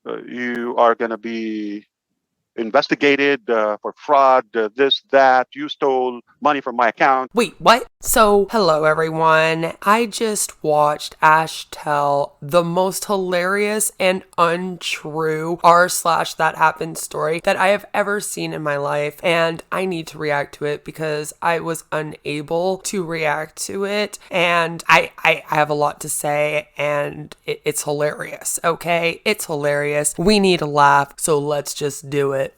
You are going to be investigated for fraud, this, that. You stole money from my account. Wait, what? So, hello everyone. I just watched Ash tell the most hilarious and untrue r/that happened story that I have ever seen in my life, and I need to react to it because I was unable to react to it, and I have a lot to say, and it's hilarious, okay? It's hilarious. We need a laugh, so let's just do it.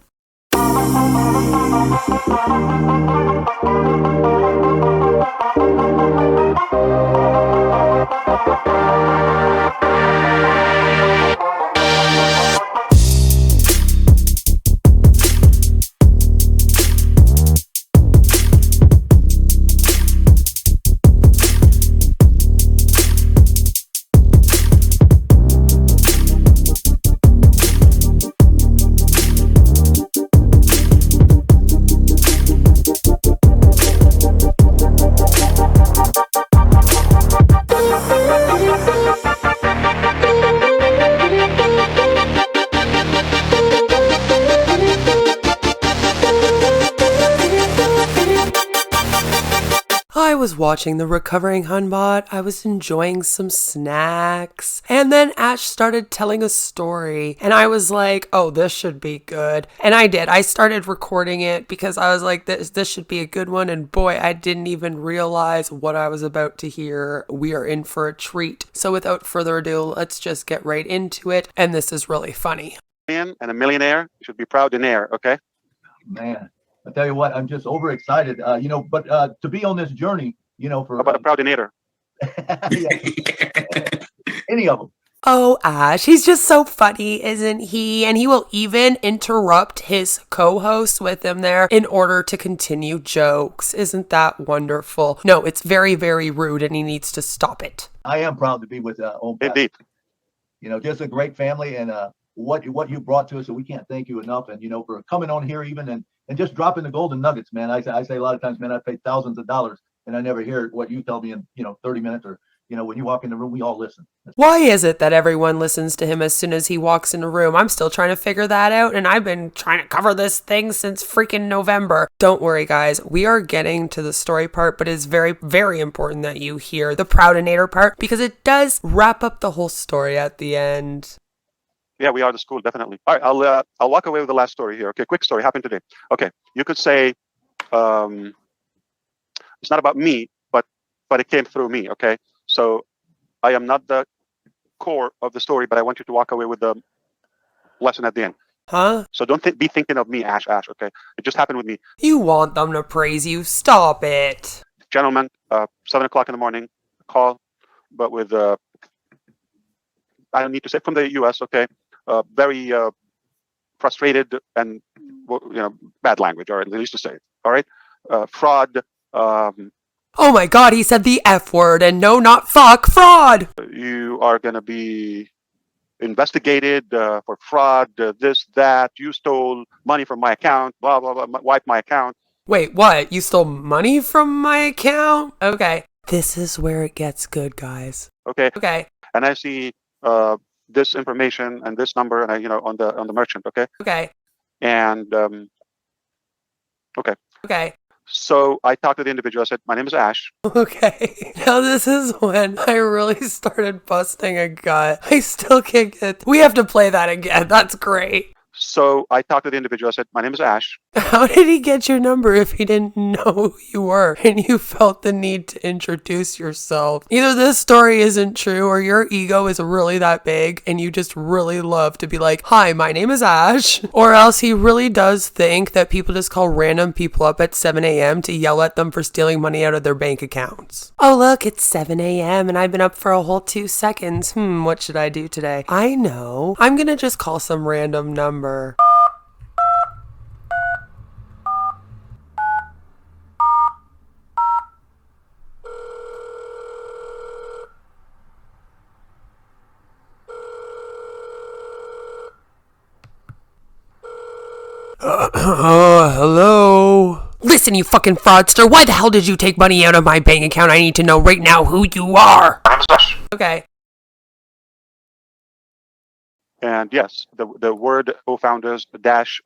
I was watching the recovering Hunbot, I was enjoying some snacks, and then Ash started telling a story, and I was like, oh, this should be good. And I did. I started recording it because I was like, this should be a good one, and boy, I didn't even realize what I was about to hear. We are in for a treat. So without further ado, let's just get right into it, and this is really funny. And a millionaire should be proudinator, okay? Man, I tell you what, I'm just overexcited, but to be on this journey, for How about a proudinator? Any of them. Oh, Ash, he's just so funny, isn't he? And he will even interrupt his co-host with him there in order to continue jokes. Isn't that wonderful? No, it's very, very rude, and he needs to stop it. I am proud to be with ONPASSIVE. Indeed. Just a great family, and what you brought to us, and we can't thank you enough. And for coming on here even and just dropping the golden nuggets, man. I say a lot of times, man, I pay thousands of dollars and I never hear what you tell me in 30 minutes or when you walk in the room, we all listen. Why is it that everyone listens to him as soon as he walks in a room? I'm still trying to figure that out, and I've been trying to cover this thing since freaking November. Don't worry, guys. We are getting to the story part, but it's very, very important that you hear the proudinator part because it does wrap up the whole story at the end. Yeah, we are the school, definitely. All right, I'll walk away with the last story here. Okay, quick story happened today. Okay, you could say it's not about me, but it came through me. Okay, so I am not the core of the story, but I want you to walk away with the lesson at the end. Huh? So don't be thinking of me, Ash. Okay, it just happened with me. You want them to praise you? Stop it. Gentlemen, 7 o'clock in the morning, call, but with I don't need to say from the U.S. Okay. Very frustrated and bad language, or at least to say it. All right, fraud. Oh my God, he said the F word, and no, not fuck, fraud. You are gonna be investigated for fraud. This, that. You stole money from my account. Blah blah blah. Wipe my account. Wait, what? You stole money from my account? Okay, this is where it gets good, guys. Okay. And I see this information and this number, and on the merchant. Okay. And Okay. So I talked to the individual. I said, my name is Ash. Okay. Now this is when I really started busting a gut. I still can't get... We have to play that again. That's great. So I talked to the individual. I said, my name is Ash. How did he get your number if he didn't know who you were and you felt the need to introduce yourself? Either this story isn't true or your ego is really that big and you just really love to be like, hi, my name is Ash. Or else he really does think that people just call random people up at 7 a.m. to yell at them for stealing money out of their bank accounts. Oh, look, it's 7 a.m. and I've been up for a whole 2 seconds. What should I do today? I know. I'm gonna just call some random number. Hello? Listen, you fucking fraudster, why the hell did you take money out of my bank account? I need to know right now who you are. Okay. And yes, the word OFOUNDERS dash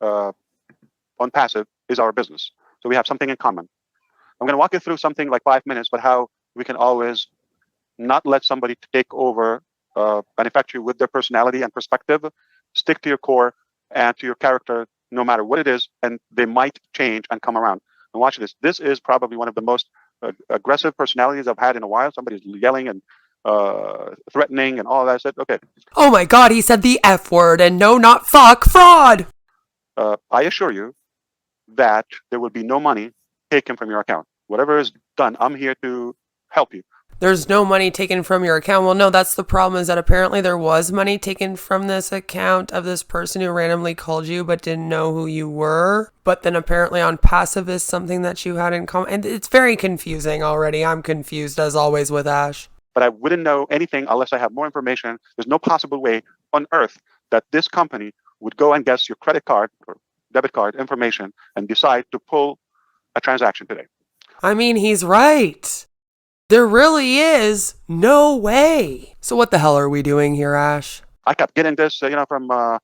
ONPASSIVE is our business. So we have something in common. I'm going to walk you through something like 5 minutes, but how we can always not let somebody take over and affect you with their personality and perspective. Stick to your core and to your character, no matter what it is, and they might change and come around. And watch this. This is probably one of the most aggressive personalities I've had in a while. Somebody's yelling and threatening and all that. I said, okay. Oh my God, he said the F word, and no, not fuck, fraud. I assure you that there will be no money taken from your account. Whatever is done, I'm here to help you. There's no money taken from your account. Well, no, that's the problem, is that apparently there was money taken from this account of this person who randomly called you but didn't know who you were. But then apparently ONPASSIVE is something that you had in common. And it's very confusing already. I'm confused as always with Ash. But I wouldn't know anything unless I have more information. There's no possible way on earth that this company would go and guess your credit card or debit card information and decide to pull a transaction today. I mean, he's right. There really is no way. So what the hell are we doing here, Ash? I kept getting this, from my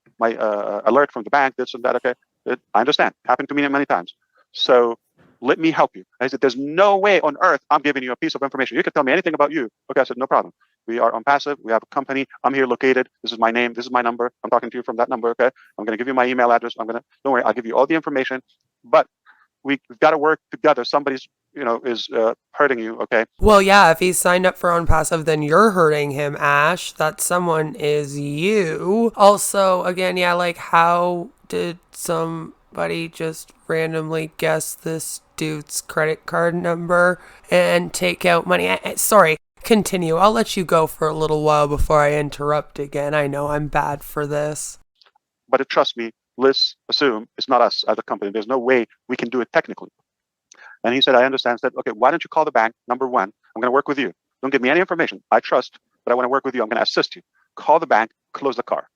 alert from the bank, this and that. Okay, I understand. Happened to me many times. So let me help you. I said, there's no way on earth I'm giving you a piece of information. You can tell me anything about you. Okay, I said, no problem. We are ONPASSIVE. We have a company. I'm here located. This is my name. This is my number. I'm talking to you from that number. Okay, I'm going to give you my email address. Don't worry. I'll give you all the information. But we've got to work together. Somebody's is hurting you, okay? Well, yeah, if he's signed up for ONPASSIVE, then you're hurting him, Ash. That someone is you. Also, again, yeah, like, how did somebody just randomly guess this dude's credit card number and take out money? Sorry, continue. I'll let you go for a little while before I interrupt again. I know I'm bad for this. But trust me, let's assume it's not us as a company. There's no way we can do it technically. And he said, I understand. I said, okay, why don't you call the bank? Number one, I'm going to work with you. Don't give me any information. I trust, but I want to work with you. I'm going to assist you. Call the bank, close the car.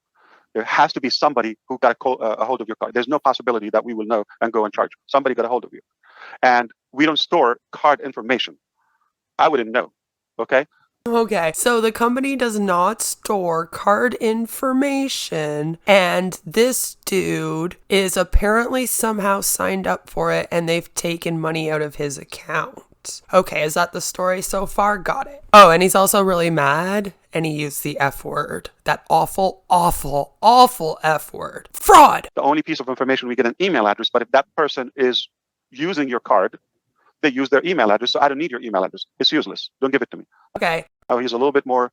There has to be somebody who got a hold of your card. There's no possibility that we will know and go and charge. Somebody got a hold of you. And we don't store card information. I wouldn't know, okay? Okay, so the company does not store card information, and this dude is apparently somehow signed up for it, and they've taken money out of his account. Okay, is that the story so far? Got it. Oh, and he's also really mad, and he used the F word. That awful, awful, awful F word. Fraud! The only piece of information, we get an email address, but if that person is using your card, they use their email address, so I don't need your email address. It's useless. Don't give it to me. Okay. Oh, he's a little bit more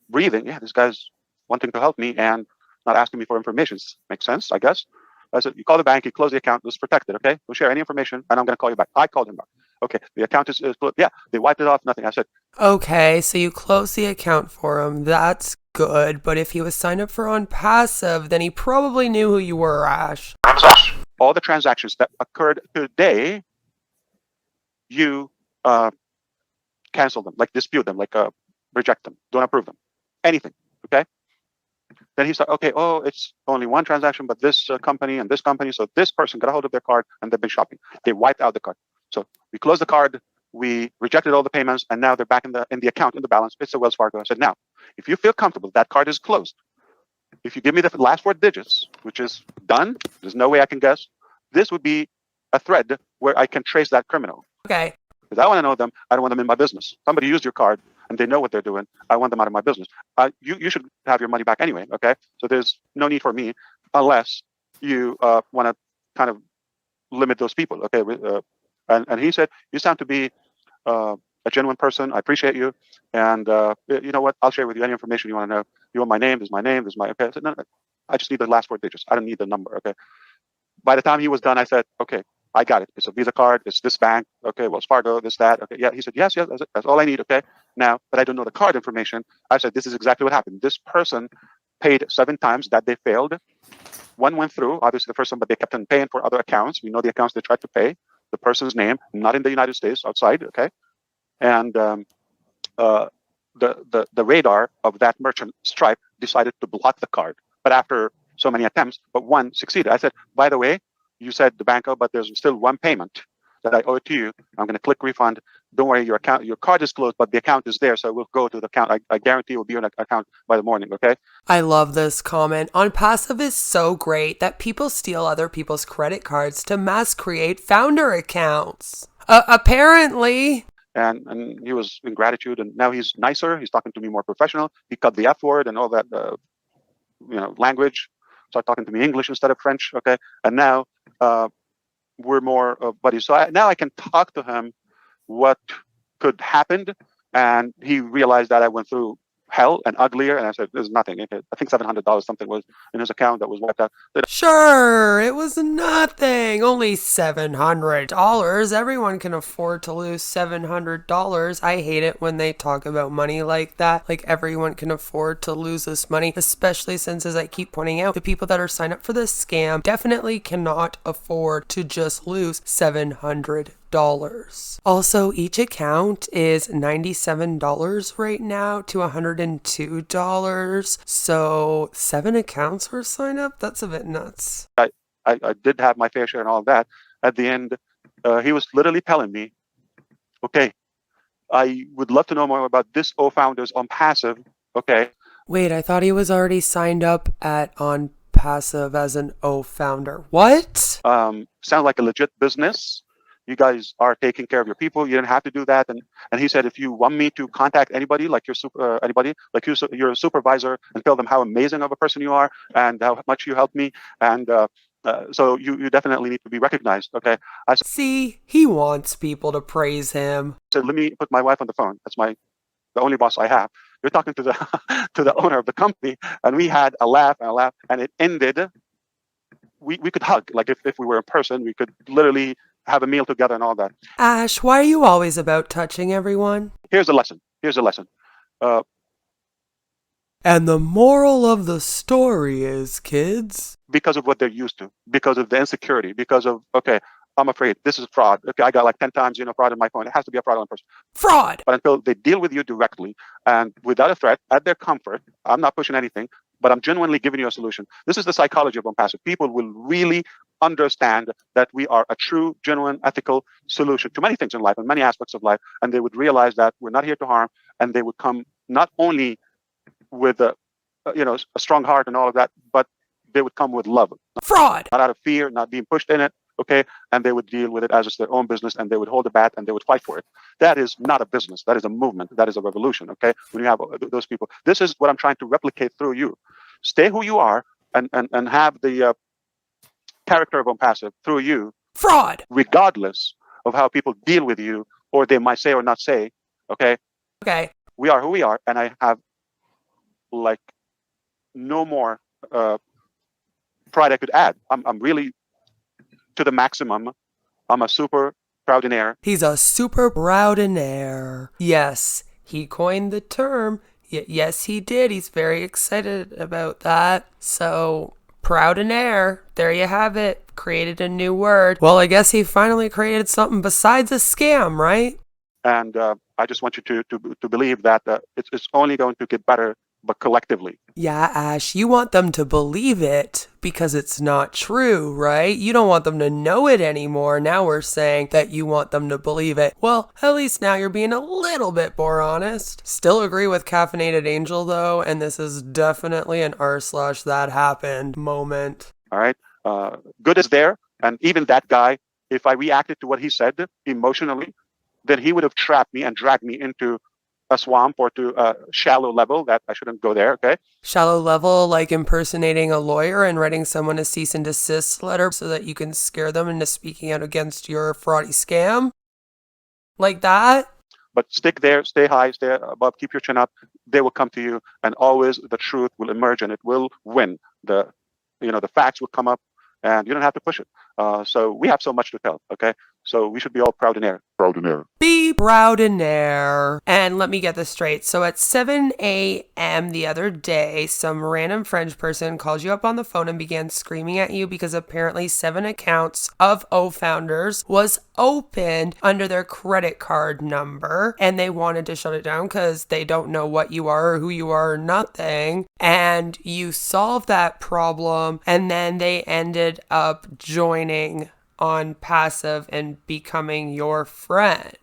breathing. Yeah, this guy's wanting to help me and not asking me for information. Makes sense, I guess. I said, you call the bank, you close the account, it's protected, okay? Don't share any information, and I'm going to call you back. I called him back. Okay, the account is closed. Yeah, they wiped it off, nothing. I said, okay, so you close the account for him. That's good, but if he was signed up for ONPASSIVE, then he probably knew who you were, Ash. All the transactions that occurred today, you cancel them, like dispute them, like reject them, don't approve them, anything, okay? Then he said, okay, oh, it's only one transaction, but this company and this company, so this person got a hold of their card and they've been shopping. They wiped out the card. So we closed the card, we rejected all the payments, and now they're back in the account, in the balance. It's a Wells Fargo. I said, now, if you feel comfortable, that card is closed. If you give me the last 4 digits, which is done, there's no way I can guess, this would be a thread where I can trace that criminal. Okay. Because I want to know them. I don't want them in my business. Somebody used your card and they know what they're doing. I want them out of my business. You should have your money back anyway, okay? So there's no need for me unless you want to kind of limit those people, okay? And he said, you sound to be a genuine person. I appreciate you. And you know what? I'll share with you any information you want to know. You want my name? This is my name. This is my, okay? I said, no, I just need the last 4 digits. I don't need the number, okay? By the time he was done, I said, okay, I got it. It's a Visa card. It's this bank. Okay, Wells Fargo, this, that. Okay, yeah. He said, yes, that's all I need. Okay, now, but I don't know the card information. I said, this is exactly what happened. This person paid 7 times that they failed. 1 went through, obviously the first one, but they kept on paying for other accounts. We know the accounts they tried to pay. The person's name, not in the United States, outside. Okay, and the radar of that merchant, Stripe, decided to block the card. But after so many attempts, but 1 succeeded. I said, by the way, you said the bank, but there's still 1 payment that I owe it to you. I'm going to click refund. don't worry, your card is closed, but the account is there, so it will go to the account. I guarantee it will be on an account by the morning, okay? I love this comment. OnPassive is so great that people steal other people's credit cards to mass create founder accounts. Apparently. And he was in gratitude, and now he's nicer. He's talking to me more professional. He cut the F word and all that, language. Start talking to me English instead of French, okay? And now we're more buddies. So now I can talk to him what could happen, and he realized that I went through hell and uglier, and I said, there's nothing. I think $700 something was in his account that was wiped out. Sure, it was nothing. Only $700. Everyone can afford to lose $700. I hate it when they talk about money like that. Like everyone can afford to lose this money, especially since, as I keep pointing out, the people that are signed up for this scam definitely cannot afford to just lose $700. Also, each account is $97 right now to $102. So 7 accounts were signed up? That's a bit nuts. I did have my fair share and all of that. At the end, he was literally telling me, okay, I would love to know more about this OFOUNDER's ONPASSIVE. Okay. Wait, I thought he was already signed up at ONPASSIVE as an OFOUNDER. What? Sounds like a legit business. You guys are taking care of your people. You didn't have to do that. And he said, if you want me to contact anybody, like your your supervisor, and tell them how amazing of a person you are and how much you helped me, and so you definitely need to be recognized. Okay. I See, he wants people to praise him. said, let me put my wife on the phone. That's the only boss I have. You're talking to the to the owner of the company, and we had a laugh, and it ended. We could hug, like if we were in person, we could literally have a meal together and all that. Ash, why are you always about touching everyone? Here's a lesson. And the moral of the story is, kids, because of what they're used to, because of the insecurity, because of, okay, I'm afraid this is fraud. Okay, I got like 10 times, fraud on my phone. It has to be a fraudulent person. Fraud! But until they deal with you directly and without a threat, at their comfort, I'm not pushing anything, but I'm genuinely giving you a solution. This is the psychology of ONPASSIVE. People will really understand that we are a true, genuine, ethical solution to many things in life and many aspects of life. And they would realize that we're not here to harm, and they would come not only with a strong heart and all of that, but they would come with love. Fraud! Not out of fear, not being pushed in it, okay? And they would deal with it as it's their own business, and they would hold the bat and they would fight for it. That is not a business. That is a movement. That is a revolution, okay? When you have those people. This is what I'm trying to replicate through you. Stay who you are and have the character of ONPASSIVE through you. Fraud! Regardless of how people deal with you, or they might say or not say, okay? Okay. We are who we are, and I have like no more pride I could add. I'm really to the maximum. I'm a super proudinator. He's a super proudinator. Yes, he coined the term. Yes, he did. He's very excited about that. So, proudinator, there you have it. Created a new word. Well, I guess he finally created something besides a scam, right? And I just want you to believe that it's only going to get better, but collectively. Yeah, Ash, you want them to believe it because it's not true, right? You don't want them to know it anymore. Now we're saying that you want them to believe it. Well, at least now you're being a little bit more honest. Still agree with Caffeinated Angel, though, and this is definitely an r/thathappened moment. All right? Good is there, and even that guy, if I reacted to what he said emotionally, then he would have trapped me and dragged me into a swamp or to a shallow level that I shouldn't go there, okay? Shallow level, like impersonating a lawyer and writing someone a cease and desist letter so that you can scare them into speaking out against your fraudy scam? Like that? But stick there, stay high, stay above, keep your chin up. They will come to you, and always the truth will emerge, and it will win. The facts will come up, and you don't have to push it. So we have so much to tell, okay? So we should be all proudinaire. Proudinaire. Be proudinaire. And let me get this straight. So at 7 a.m. the other day, some random French person called you up on the phone and began screaming at you because apparently 7 accounts of OFOUNDERs was opened under their credit card number, and they wanted to shut it down because they don't know what you are or who you are or nothing. And you solved that problem, and then they ended up joining ONPASSIVE and becoming your friend.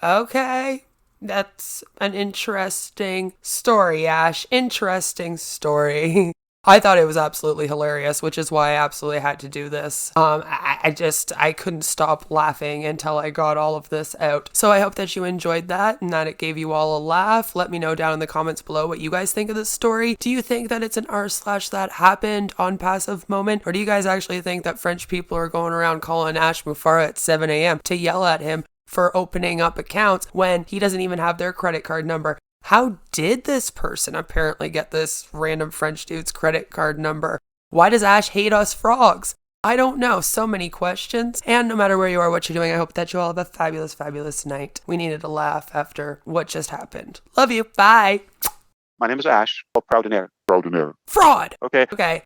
Okay. That's an interesting story, Ash. Interesting story. I thought it was absolutely hilarious, which is why I absolutely had to do this. I couldn't stop laughing until I got all of this out. So I hope that you enjoyed that and that it gave you all a laugh. Let me know down in the comments below what you guys think of this story. Do you think that it's an r/that-happened on passive moment? Or do you guys actually think that French people are going around calling Ash Mufareh at 7 a.m. to yell at him for opening up accounts when he doesn't even have their credit card number? How did this person apparently get this random French dude's credit card number? Why does Ash hate us frogs? I don't know. So many questions. And no matter where you are, what you're doing, I hope that you all have a fabulous, fabulous night. We needed a laugh after what just happened. Love you. Bye. My name is Ash. Proudinator. Fraud. Okay. Okay.